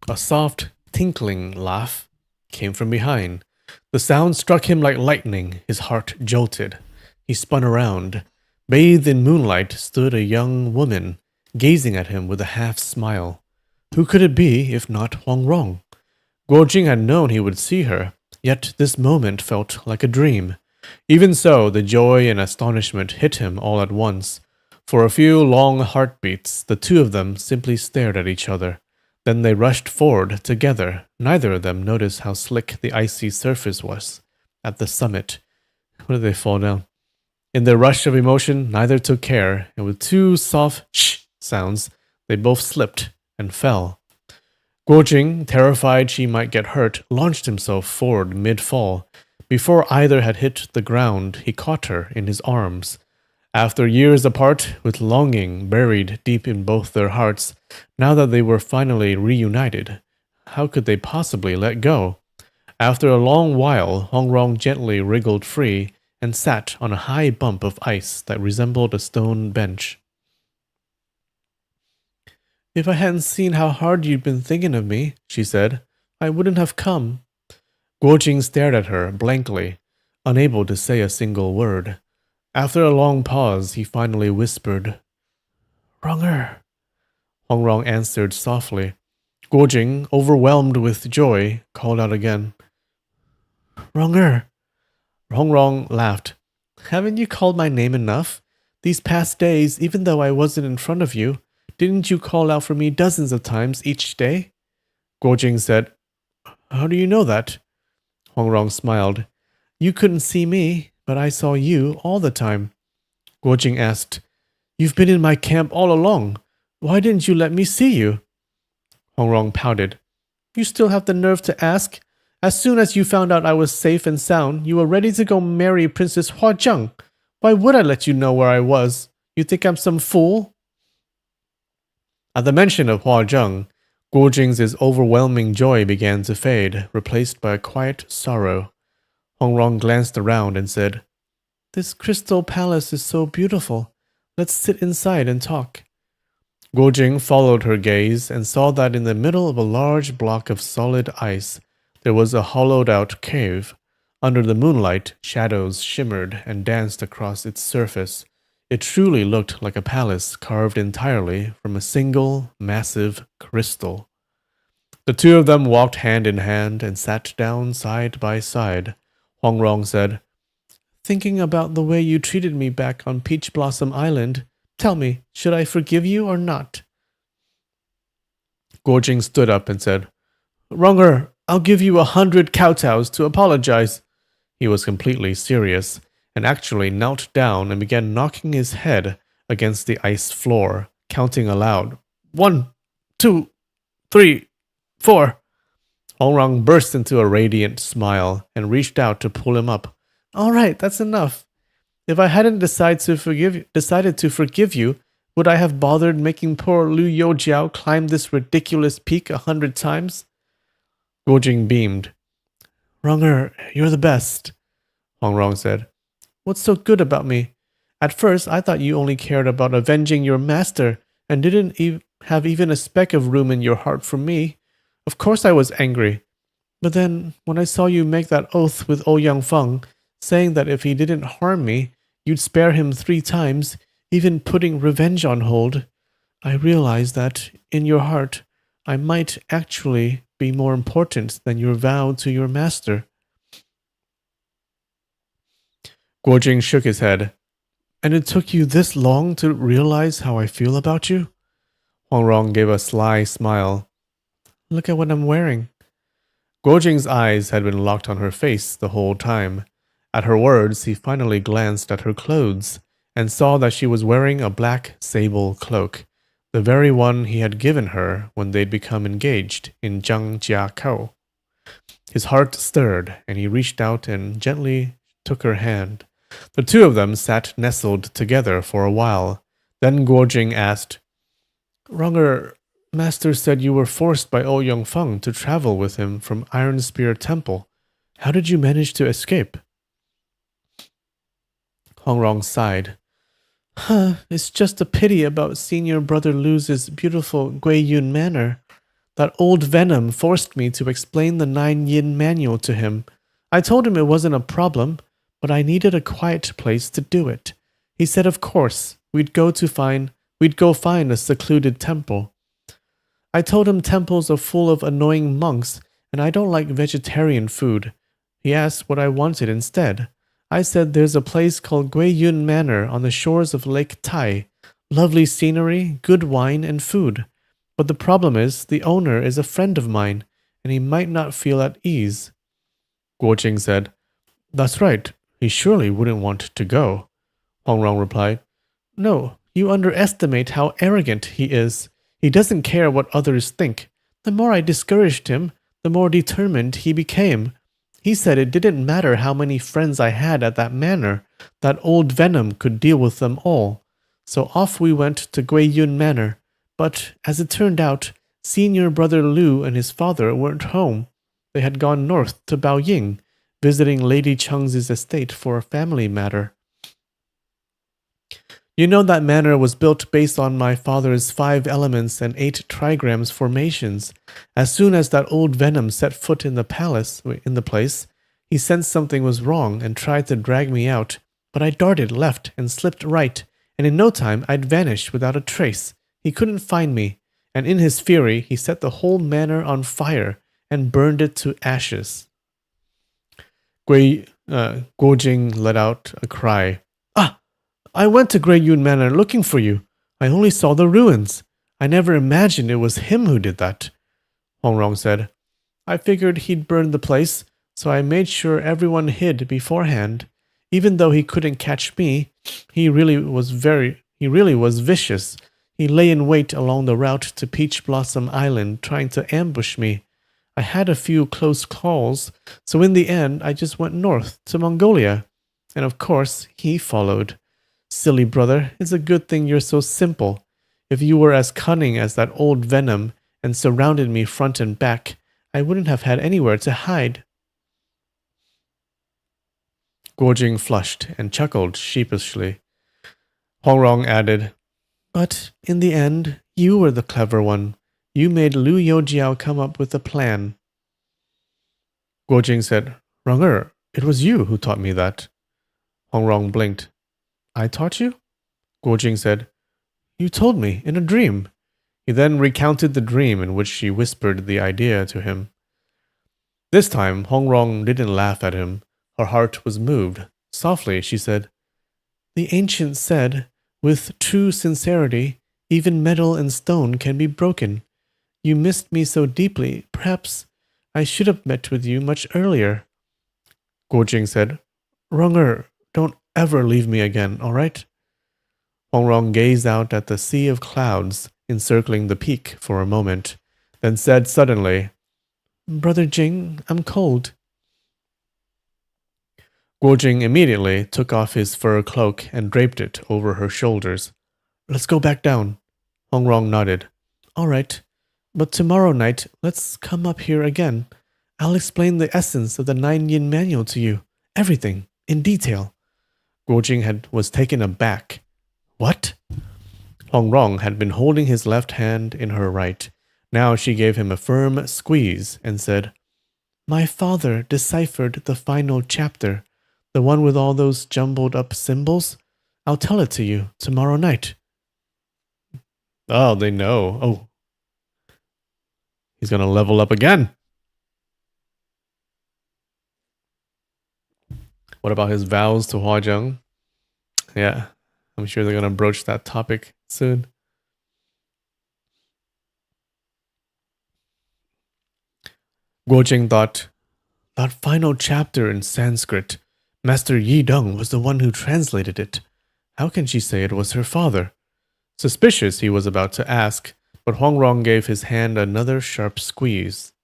a soft, tinkling laugh came from behind. The sound struck him like lightning. His heart jolted. He spun around. Bathed in moonlight stood a young woman, gazing at him with a half smile. Who could it be if not Huang Rong? Guojing had known he would see her, yet this moment felt like a dream. Even so, the joy and astonishment hit him all at once. For a few long heartbeats, the two of them simply stared at each other. Then they rushed forward together. Neither of them noticed how slick the icy surface was. At the summit, where did they fall down? In their rush of emotion, neither took care, and with two soft shh sounds, they both slipped and fell. Guojing, terrified she might get hurt, launched himself forward mid-fall. Before either had hit the ground, he caught her in his arms. After years apart, with longing buried deep in both their hearts, now that they were finally reunited, how could they possibly let go? After a long while, Hongrong gently wriggled free and sat on a high bump of ice that resembled a stone bench. If I hadn't seen how hard you'd been thinking of me, she said, I wouldn't have come. Guojing stared at her blankly, unable to say a single word. After a long pause, he finally whispered, Wronger. Hongrong answered softly. Guojing, overwhelmed with joy, called out again, Wronger. Hongrong laughed. Haven't you called my name enough? These past days, even though I wasn't in front of you, didn't you call out for me dozens of times each day? Guojing said, How do you know that? Hongrong smiled. You couldn't see me, but I saw you all the time. Guojing asked, You've been in my camp all along. Why didn't you let me see you? Hongrong pouted. You still have the nerve to ask? As soon as you found out I was safe and sound, you were ready to go marry Princess Huazheng. Why would I let you know where I was? You think I'm some fool? At the mention of Huazheng, Guojing's overwhelming joy began to fade, replaced by a quiet sorrow. Hongrong glanced around and said, This crystal palace is so beautiful. Let's sit inside and talk. Guojing followed her gaze and saw that in the middle of a large block of solid ice, there was a hollowed-out cave. Under the moonlight, shadows shimmered and danced across its surface. It truly looked like a palace carved entirely from a single, massive crystal. The two of them walked hand in hand and sat down side by side. Hongrong said, Thinking about the way you treated me back on Peach Blossom Island, tell me, should I forgive you or not? Guojing stood up and said, Wronger, I'll give you 100 kowtows to apologize. He was completely serious, and actually knelt down and began knocking his head against the ice floor, counting aloud. 1, 2, 3, 4. Hongrong burst into a radiant smile and reached out to pull him up. All right, that's enough. If I hadn't decided to forgive you, would I have bothered making poor Liu Youjiao climb this ridiculous peak 100 times? Guojing beamed. Wronger, you're the best, Hongrong said. What's so good about me? At first, I thought you only cared about avenging your master and didn't have even a speck of room in your heart for me. Of course I was angry. But then, when I saw you make that oath with Ouyang Feng, saying that if he didn't harm me, you'd spare him 3 times, even putting revenge on hold, I realized that, in your heart, I might actually be more important than your vow to your master. Guojing shook his head. And it took you this long to realize how I feel about you? Huang Rong gave a sly smile. Look at what I'm wearing. Guojing's eyes had been locked on her face the whole time. At her words, he finally glanced at her clothes and saw that she was wearing a black sable cloak, the very one he had given her when they'd become engaged in Zhangjiakou. His heart stirred, and he reached out and gently took her hand. The two of them sat nestled together for a while. Then Guojing asked, Runger, Master said you were forced by Ouyang Feng to travel with him from Iron Spear Temple. How did you manage to escape? Hongrong sighed. It's just a pity about Senior Brother Lu's beautiful Guiyun manor. That old Venom forced me to explain the 9-yin manual to him. I told him it wasn't a problem, but I needed a quiet place to do it. He said of course, we'd go find a secluded temple. I told him temples are full of annoying monks, and I don't like vegetarian food. He asked what I wanted instead. I said there's a place called Guiyun Manor on the shores of Lake Tai. Lovely scenery, good wine, and food. But the problem is, the owner is a friend of mine, and he might not feel at ease. Guojing said, That's right. He surely wouldn't want to go. Hongrong replied, No, you underestimate how arrogant he is. He doesn't care what others think. The more I discouraged him, the more determined he became. He said it didn't matter how many friends I had at that manor, that old Venom could deal with them all. So off we went to Guiyun Manor. But, as it turned out, Senior Brother Lu and his father weren't home. They had gone north to Baoying, visiting Lady Cheng's estate for a family matter. You know that manor was built based on my father's 5 elements and 8 trigrams formations. As soon as that old Venom set foot in the place, he sensed something was wrong and tried to drag me out, but I darted left and slipped right, and in no time I'd vanished without a trace. He couldn't find me, and in his fury he set the whole manor on fire and burned it to ashes. Guojing let out a cry. I went to Guiyun Manor looking for you. I only saw the ruins. I never imagined it was him who did that. Hongrong said, I figured he'd burned the place, so I made sure everyone hid beforehand. Even though he couldn't catch me, he really was vicious. He lay in wait along the route to Peach Blossom Island, trying to ambush me. I had a few close calls, so in the end I just went north to Mongolia. And of course, he followed. Silly brother, it's a good thing you're so simple. If you were as cunning as that old Venom and surrounded me front and back, I wouldn't have had anywhere to hide. Guojing flushed and chuckled sheepishly. Hongrong added, But in the end, you were the clever one. You made Lu Youjiao come up with a plan. Guojing said, Runger, it was you who taught me that. Hongrong blinked. I taught you? Guojing said, You told me, in a dream. He then recounted the dream in which she whispered the idea to him. This time, Hongrong didn't laugh at him. Her heart was moved. Softly, she said, The ancient said, with true sincerity, even metal and stone can be broken. You missed me so deeply, perhaps I should have met with you much earlier. Guojing said, Runger, don't ever leave me again, all right? Hongrong gazed out at the sea of clouds encircling the peak for a moment, then said suddenly, Brother Jing, I'm cold. Guojing immediately took off his fur cloak and draped it over her shoulders. Let's go back down. Hongrong nodded. All right, but tomorrow night, let's come up here again. I'll explain the essence of the 9-yin manual to you. Everything, in detail. Guojing was taken aback. What? Hongrong had been holding his left hand in her right. Now she gave him a firm squeeze and said, My father deciphered the final chapter, the one with all those jumbled up symbols. I'll tell it to you tomorrow night. Oh, they know. Oh, he's gonna level up again. What about his vows to Huajeng? Yeah, I'm sure they're gonna broach that topic soon. Guojing thought, that final chapter in Sanskrit, Master Yi Deng was the one who translated it. How can she say it was her father? Suspicious, he was about to ask, but Huangrong gave his hand another sharp squeeze.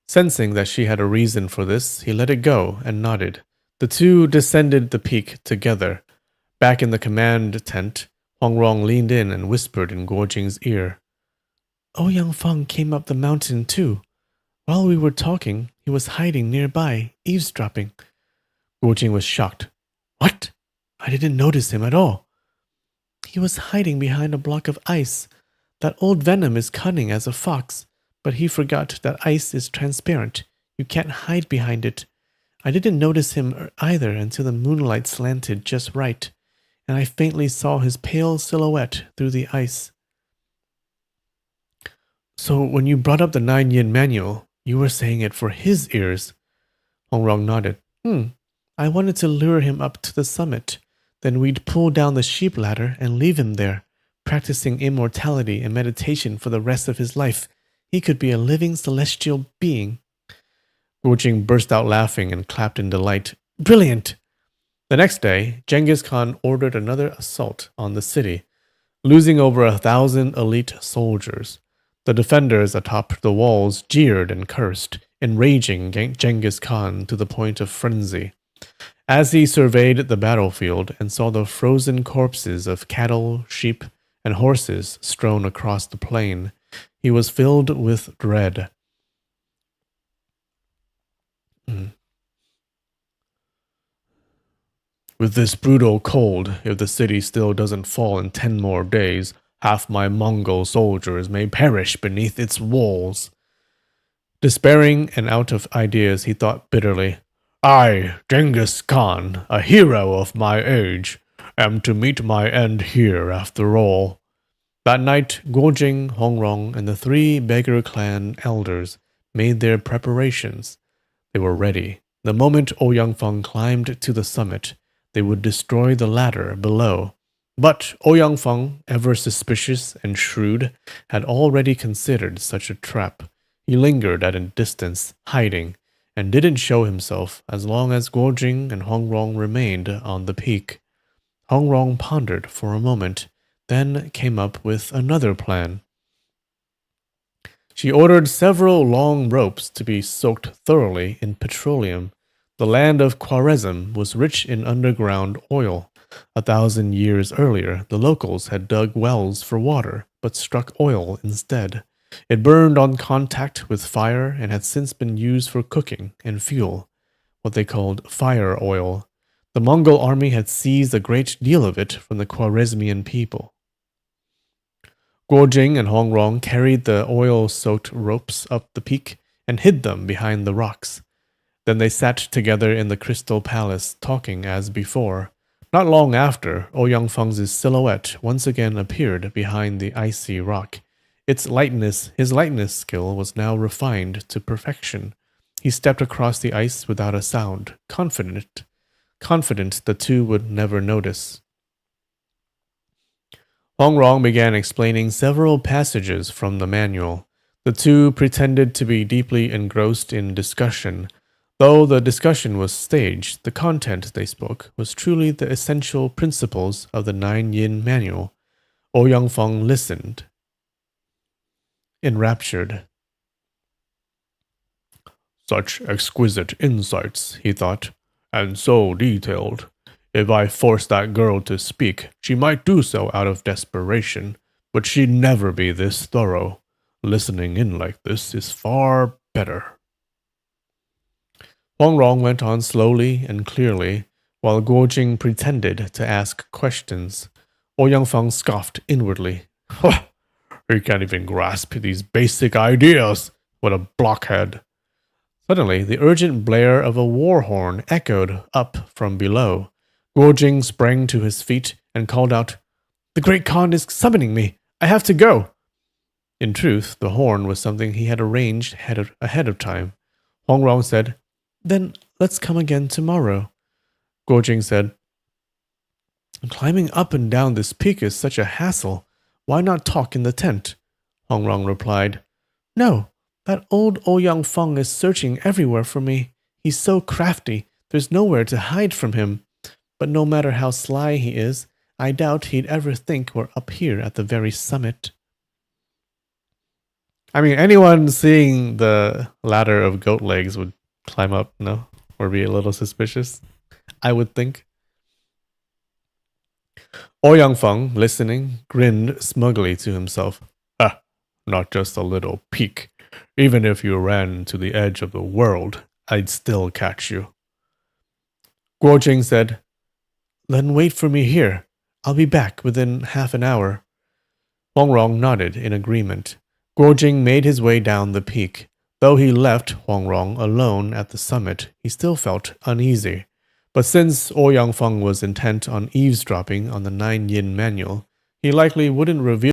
Sensing that she had a reason for this, he let it go and nodded. The two descended the peak together. Back in the command tent, Huangrong leaned in and whispered in Guojing's ear. Ouyang Feng came up the mountain too. While we were talking, he was hiding nearby, eavesdropping. Guojing was shocked. What? I didn't notice him at all. He was hiding behind a block of ice. That old venom is cunning as a fox, but he forgot that ice is transparent. You can't hide behind it. I didn't notice him either until the moonlight slanted just right, and I faintly saw his pale silhouette through the ice. So when you brought up the 9-yin manual, you were saying it for his ears. Hongrong nodded. I wanted to lure him up to the summit. Then we'd pull down the sheep ladder and leave him there, practicing immortality and meditation for the rest of his life. He could be a living celestial being. Guojing burst out laughing and clapped in delight. Brilliant! The next day, Genghis Khan ordered another assault on the city, losing over 1,000 elite soldiers. The defenders atop the walls jeered and cursed, enraging Genghis Khan to the point of frenzy. As he surveyed the battlefield and saw the frozen corpses of cattle, sheep, and horses strewn across the plain, he was filled with dread. With this brutal cold, if the city still doesn't fall in 10 more days, half my Mongol soldiers may perish beneath its walls. Despairing and out of ideas, he thought bitterly, I, Genghis Khan, a hero of my age, am to meet my end here after all. That night, Guojing, Hongrong, and the 3 beggar clan elders made their preparations. They were ready. The moment Ouyang Feng climbed to the summit, they would destroy the ladder below. But Ouyang Feng, ever suspicious and shrewd, had already considered such a trap. He lingered at a distance, hiding, and didn't show himself as long as Guojing and Hongrong remained on the peak. Hongrong pondered for a moment, then came up with another plan. She ordered several long ropes to be soaked thoroughly in petroleum. The land of Khwarezm was rich in underground oil. 1,000 years earlier, the locals had dug wells for water, but struck oil instead. It burned on contact with fire and had since been used for cooking and fuel, what they called fire oil. The Mongol army had seized a great deal of it from the Khwarezmian people. Guojing and Hongrong carried the oil-soaked ropes up the peak and hid them behind the rocks. Then they sat together in the Crystal Palace, talking as before. Not long after, Ouyang Feng's silhouette once again appeared behind the icy rock. His lightness skill was now refined to perfection. He stepped across the ice without a sound, confident the two would never notice. Hongrong began explaining several passages from the manual. The two pretended to be deeply engrossed in discussion. Though the discussion was staged, the content they spoke was truly the essential principles of the 9-yin manual. Ouyang Feng listened, enraptured. Such exquisite insights, he thought, and so detailed. If I forced that girl to speak, she might do so out of desperation, but she'd never be this thorough. Listening in like this is far better. Hongrong went on slowly and clearly, while Guojing pretended to ask questions. Ouyang Feng scoffed inwardly. He can't even grasp these basic ideas. What a blockhead. Suddenly, the urgent blare of a war horn echoed up from below. Guo Jing sprang to his feet and called out, "The Great Khan is summoning me. I have to go." In truth, the horn was something he had arranged ahead of time. Huang Rong said, "Then let's come again tomorrow." Guo Jing said, "Climbing up and down this peak is such a hassle. Why not talk in the tent?" Huang Rong replied, "No, that old Ouyang Feng is searching everywhere for me. He's so crafty, there's nowhere to hide from him. But no matter how sly he is, I doubt he'd ever think we're up here at the very summit." I mean, anyone seeing the ladder of goat legs would climb up, no? Or be a little suspicious, I would think. Ouyang Feng, listening, grinned smugly to himself. "Ah, not just a little peak. Even if you ran to the edge of the world, I'd still catch you." Guo Jing said, "Then wait for me here. I'll be back within half an hour." Huang Rong nodded in agreement. Guo Jing made his way down the peak. Though he left Huang Rong alone at the summit, he still felt uneasy. But since Ouyang Feng was intent on eavesdropping on the 9 Yin manual, he likely wouldn't reveal